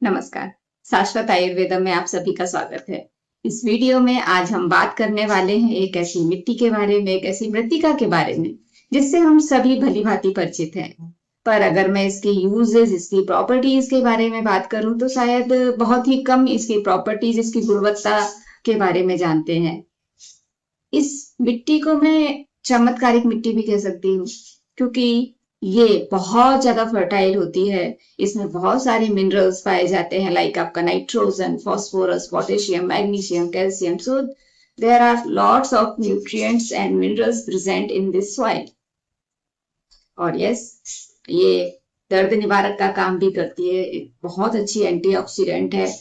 नमस्कार। शाश्वत आयुर्वेदम में आप सभी का स्वागत है। इस वीडियो में आज हम बात करने वाले हैं एक ऐसी मिट्टी के बारे में, एक ऐसी मृत्तिका के बारे में जिससे हम सभी भली भांति परिचित हैं। पर अगर मैं इसके यूजेस, इसकी प्रॉपर्टीज के बारे में बात करूं तो शायद बहुत ही कम इसकी प्रॉपर्टीज, इसकी गुणवत्ता के बारे में जानते हैं। इस मिट्टी को मैं चमत्कारिक मिट्टी भी कह सकती हूँ, क्योंकि ये बहुत ज्यादा फर्टाइल होती है। इसमें बहुत सारे मिनरल्स पाए जाते हैं, लाइक आपका nitrogen, phosphorus, potassium, magnesium, calcium. So there are lots of nutrients and minerals present in this soil. और यस, ये दर्द निवारक का काम भी करती है। एक बहुत अच्छी एंटीऑक्सीडेंट है।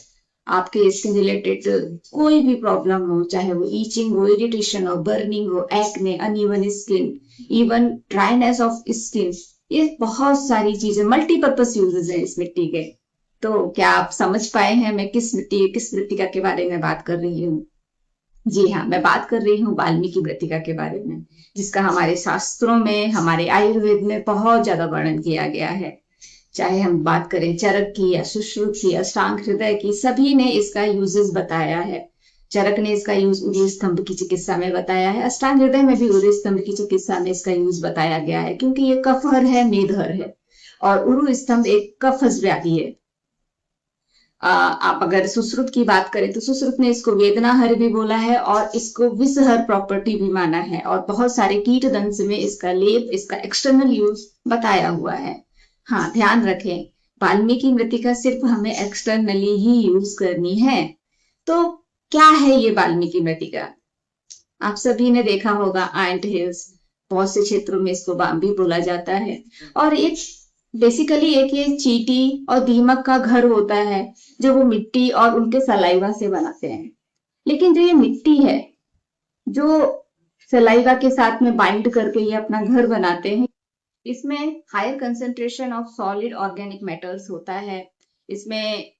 आपके स्किन रिलेटेड कोई भी प्रॉब्लम हो, चाहे वो ईचिंग हो, इरिटेशन हो, बर्निंग हो, acne, uneven skin, even dryness of skin, ये बहुत सारी चीजें, मल्टीपर्पज यूजेस हैं इस मिट्टी के। तो क्या आप समझ पाए हैं मैं किस मृत्तिका के बारे में बात कर रही हूँ? जी हाँ, मैं बात कर रही हूँ वाल्मीकि मृत्तिका के बारे में, जिसका हमारे शास्त्रों में, हमारे आयुर्वेद में बहुत ज्यादा वर्णन किया गया है। चाहे हम बात करें चरक की या सुश्रुत की, अष्टांग हृदय की, सभी ने इसका यूजेस बताया है। चरक ने इसका यूज उदय स्तंभ की चिकित्सा में बताया है। अष्टांग हृदय में भी उदय स्तंभ की चिकित्सा में इसका यूज बताया गया है, क्योंकि ये कफहर है, मेधहर है। और उरु स्तंभ एक कफज व्याधि है। आप अगर सुश्रुत की बात करें तो सुश्रुत ने इसको वेदनाहर भी बोला है और इसको विषहर प्रॉपर्टी भी माना है। और बहुत सारे कीट दंश में इसका लेप, इसका एक्सटर्नल यूज बताया हुआ है। हाँ, ध्यान रखें, वाल्मीकि मृत्तिका सिर्फ हमें एक्सटर्नली ही यूज करनी है। तो क्या है ये वाल्मीकि मृत्तिका? आप सभी ने देखा होगा आंट हिल्स, बहुत से क्षेत्रों में इसको बाम्बी बोला जाता है। और एक बेसिकली एक ये चींटी और दीमक का घर होता है, जो वो मिट्टी और उनके सलाइवा से बनाते हैं। लेकिन जो ये मिट्टी है, जो सलाइवा के साथ में बाइंड करके ये अपना घर बनाते हैं, इसमें higher concentration of solid organic metals होता है। इसमें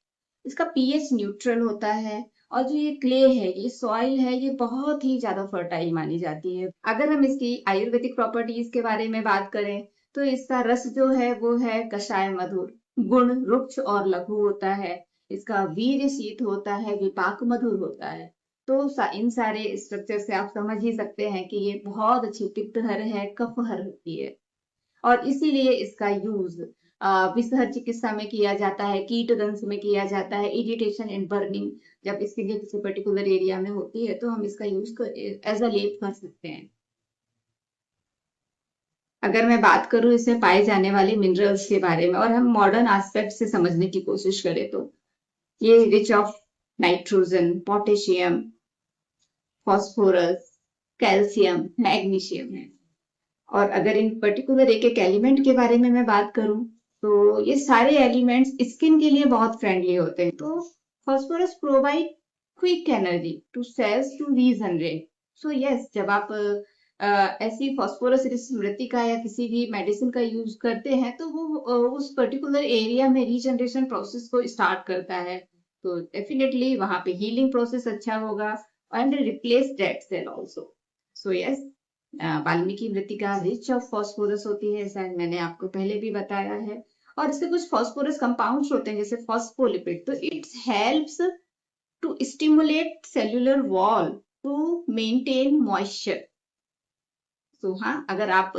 इसका पीएच न्यूट्रल होता है। और जो ये क्ले है, ये सॉइल है, ये बहुत ही ज्यादा फर्टाइल मानी जाती है। अगर हम इसकी आयुर्वेदिक प्रॉपर्टीज के बारे में बात करें तो इसका रस जो है वो है कषाय मधुर, गुण रुक्ष और लघु होता है। इसका वीर्य शीत होता है, विपाक मधुर होता है। तो इन सारे स्ट्रक्चर से आप समझ ही सकते हैं कि ये बहुत अच्छी पित्तहर है, कफहर होती है। और इसीलिए इसका यूज विषहर चिकित्सा में किया जाता है, कीट दंश में किया जाता है, इरिटेशन एंड बर्निंग जब स्किन के किसी पर्टिकुलर एरिया में होती है तो हम इसका यूज एज अ लेप कर सकते हैं। अगर मैं बात करूं इसमें पाए जाने वाले मिनरल्स के बारे में और हम मॉडर्न एस्पेक्ट से समझने की कोशिश करें तो ये rich of nitrogen, potassium, phosphorus, calcium, magnesium है। और अगर इन पर्टिकुलर एक एक एलिमेंट के बारे में मैं बात करूं तो ये सारे एलिमेंट्स स्किन के लिए बहुत फ्रेंडली होते हैं। तो phosphorus provide quick energy to cells to regenerate. So yes, जब आप ऐसी फास्फोरस रिच मृत्तिका या किसी भी मेडिसिन का यूज करते हैं तो वो उस पर्टिकुलर एरिया में रीजनरेशन प्रोसेस को स्टार्ट करता है। तो डेफिनेटली वहां पे हीलिंग प्रोसेस अच्छा होगा and replace dead cell also. So yes, Valmiki Mrittika rich of phosphorus होती है, शायद मैंने आपको पहले भी बताया है। और इसके कुछ फास्फोरस कंपाउंड्स होते हैं, जैसे फॉस्फोलिपिड। तो it's helps to stimulate cellular wall to maintain moisture. तो हाँ, अगर आप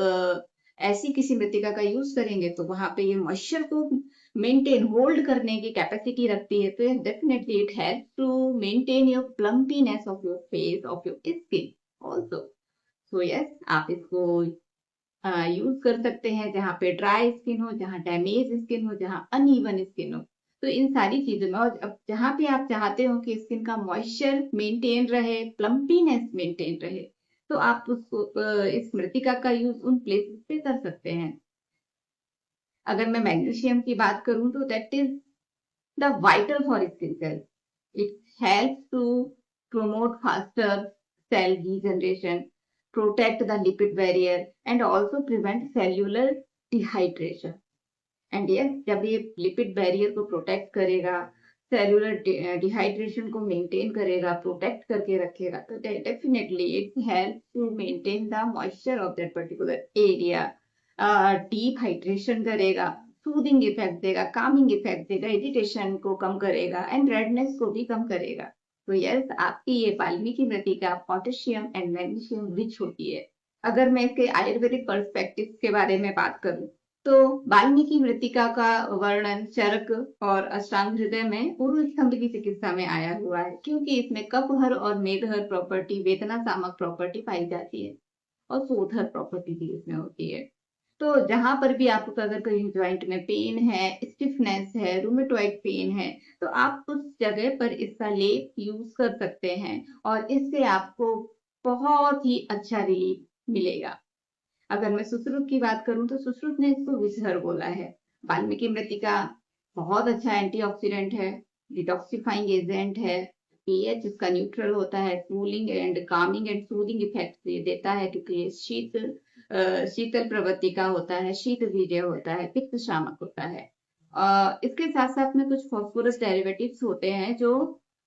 ऐसी किसी मृत्तिका का यूज करेंगे तो वहां पे ये मॉइस्चर को मेंटेन, होल्ड करने की कैपेसिटी रखती है। तो definitely it help to maintain your plumpiness of your face, of your skin also. So yes, आप इसको यूज कर सकते हैं जहाँ पे ड्राई स्किन हो, जहाँ डैमेज स्किन हो, जहाँ अनइवन स्किन हो। तो इन सारी चीजों में, और अब जहाँ पे आप चाहते हो कि स्किन का मॉइस्चर मेंटेन रहे, प्लम्पीनेस मेंटेन रहे, तो आप उसको इस मृत्तिका का यूज उन प्लेसेस पे कर सकते हैं। अगर मैं मैग्नीशियम की बात करूं तो that is the vital for skin cell. It help to promote faster cell regeneration, protect the lipid barrier and also prevent cellular dehydration. And yes, जब ये लिपिड बैरियर को प्रोटेक्ट करेगा, सेलुलर डिहाइड्रेशन को maintain करेगा, protect करके रखेगा, तो definitely it help to maintain the moisture of that particular area. Deep hydration करेगा, सूदिंग इफेक्ट देगा, कामिंग इफेक्ट देगा, इरिटेशन को कम करेगा एंड रेडनेस को भी कम करेगा। तो यस, आपकी ये वाल्मीकि मृतिका पोटेशियम एंड मैग्नीशियम रिच होती है। अगर मैं इसके आयुर्वेदिक पर्सपेक्टिव के बारे में बात करूं तो वाल्मीकि मृतिका का वर्णन चरक और अष्टांग हृदय में पूर्व स्तंभ की चिकित्सा में आया हुआ है, क्योंकि इसमें कफहर और मेदहर प्रॉपर्टी, वेदना सामक प्रॉपर्टी पाई जाती है और शोधर प्रॉपर्टी भी इसमें होती है। तो जहां पर भी आपको अगर कहीं ज्वाइंट में पेन है, स्टिफनेस है, रूमेटॉइड पेन है, तो आप उस जगह पर इसका लेप यूज कर सकते हैं और इससे आपको बहुत ही अच्छा रिलीफ मिलेगा। अगर मैं सुश्रुत की बात करूं तो सुश्रुत ने इसको विषहर बोला है। वाल्मीकि मृतिका बहुत अच्छा एंटीऑक्सीडेंट है, डिटॉक्सिफाइंग एजेंट है, पीएच इसका न्यूट्रल होता है, cooling and Kameng and soothing effect देता है, क्योंकि ये शीतल प्रवृत्ति का होता है, शीत वीर्य होता है, पित्त शामक होता है। इसके साथ साथ में कुछ फॉस्फोरस डेरिवेटिव्स होते हैं जो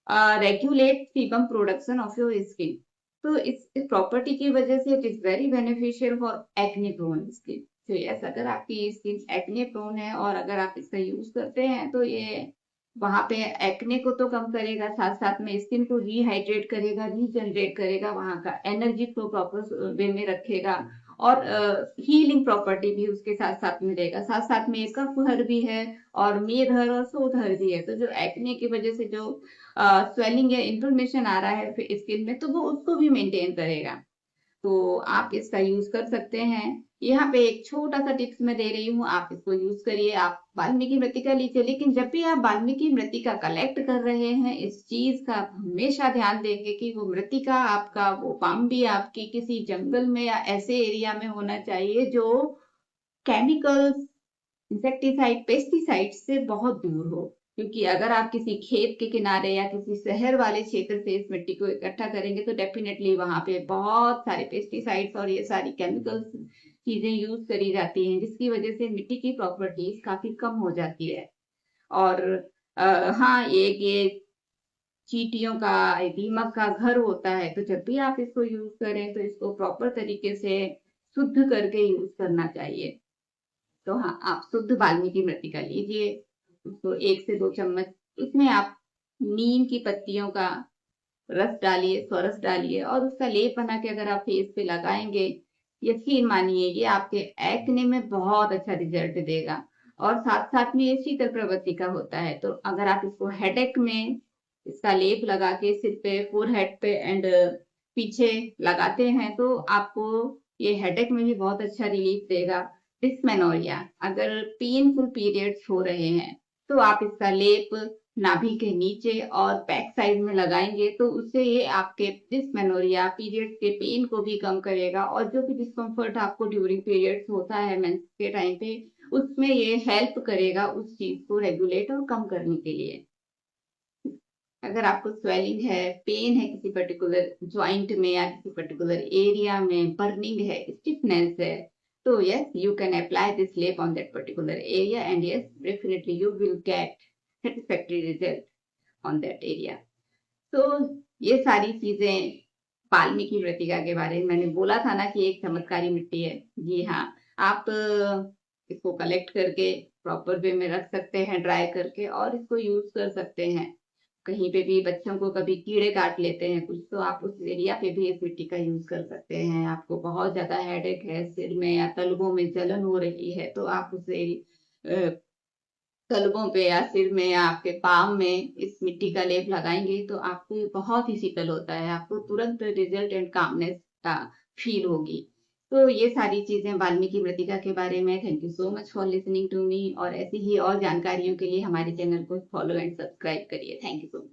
regulate sebum production of your skin. तो इस प्रॉपर्टी की वजह से it is very beneficial for acne prone skin. तो यस, अगर आपकी स्किन एक्ने प्रोन है और अगर आप इसका यूज करते हैं तो ये वहां पे एक्ने को तो कम करेगा, साथ साथ में स्किन को रिहाइड्रेट करेगा, रीजनरेट करेगा, वहां का एनर्जी को प्रॉपर वे में रखेगा और हीलिंग प्रॉपर्टी भी उसके साथ साथ में रहेगा। साथ साथ में कफहर भी है और मेदहर और शोधहर भी है। तो जो एक्ने की वजह से जो स्वेलिंग या इन्फ्लेमेशन आ रहा है स्किन में, तो वो उसको भी मेंटेन करेगा। तो आप इसका यूज कर सकते हैं। यहाँ पे एक छोटा सा टिप्स मैं दे रही हूँ, आप इसको यूज करिए। आप वाल्मीकि मृतिका लीजिए, लेकिन जब भी आप वाल्मीकि मृतिका कलेक्ट कर रहे हैं, इस चीज का हमेशा ध्यान देंगे कि वो मृतिका आपका, वो पाम भी आपकी किसी जंगल में या ऐसे एरिया में होना चाहिए जो केमिकल्स, इंसेक्टिसाइड, पेस्टिसाइड से बहुत दूर हो। क्योंकि अगर आप किसी खेत के किनारे या किसी शहर वाले क्षेत्र से इस मिट्टी को इकट्ठा करेंगे तो डेफिनेटली वहां पे बहुत सारे पेस्टिसाइड्स और ये सारी केमिकल्स चीजें यूज करी जाती हैं, जिसकी वजह से मिट्टी की प्रॉपर्टीज काफी कम हो जाती है। और हाँ, ये चींटियों का, दीमक का घर होता है। तो जब भी आप इसको यूज करें तो इसको प्रॉपर तरीके से शुद्ध करके यूज करना चाहिए। तो हाँ, आप शुद्ध वाल्मीकि मृतिका लीजिए, उसको 1 से 2 चम्मच, इसमें आप नीम की पत्तियों का रस डालिए, स्वरस डालिए और उसका लेप बना के अगर आप फेस पे लगाएंगे, यकीन मानिए ये आपके एक्ने में बहुत अच्छा रिजल्ट देगा। और साथ साथ में ये शीतल प्रवृत्ति का होता है। तो अगर आप इसको हेडेक में इसका लेप लगा के सिर पे, फोरहेड पे एंड पीछे लगाते हैं तो आपको ये हेडेक में भी बहुत अच्छा रिलीफ देगा। डिस्मेनोरिया, अगर पेनफुल पीरियड्स हो रहे हैं तो आप इसका लेप नाभि के नीचे और बैक साइड में लगाएंगे तो उससे ये आपके डिस्मेनोरिया, पीरियड्स के पेन को भी कम करेगा और जो भी डिस्कम्फर्ट आपको ड्यूरिंग पीरियड्स होता है मेंस के टाइम पे, उसमें ये हेल्प करेगा उस चीज को रेगुलेट और कम करने के लिए। अगर आपको स्वेलिंग है, पेन है किसी पर्टिकुलर ज्वाइंट में या किसी पर्टिकुलर एरिया में, बर्निंग है, स्टिफनेस है, so yes, you can apply this lap on that particular area and yes, definitely you will get satisfactory result on that area. So ये सारी चीजें वाल्मीकि मृतिका के बारे में। मैंने बोला था ना कि एक चमत्कारी मिट्टी है। जी हाँ, आप इसको कलेक्ट करके प्रॉपर वे में रख सकते हैं, ड्राई करके, और इसको यूज कर सकते हैं। कहीं पे भी बच्चों को कभी कीड़े काट लेते हैं कुछ, तो आप उस एरिया पे भी इस मिट्टी का यूज कर सकते हैं। आपको बहुत ज्यादा हेडेक है, सिर में या तलवों में जलन हो रही है, तो आप उस तलवों पे या सिर में या आपके पाम में इस मिट्टी का लेप लगाएंगे तो आपको बहुत ही शीतल होता है, आपको तुरंत रिजल्ट एंड कामनेस का फील होगी। तो ये सारी चीजें वाल्मीकि मृतिका के बारे में। Thank you so much for listening to me, और ऐसी ही और जानकारियों के लिए हमारे चैनल को फॉलो एंड सब्सक्राइब करिए। Thank you so much.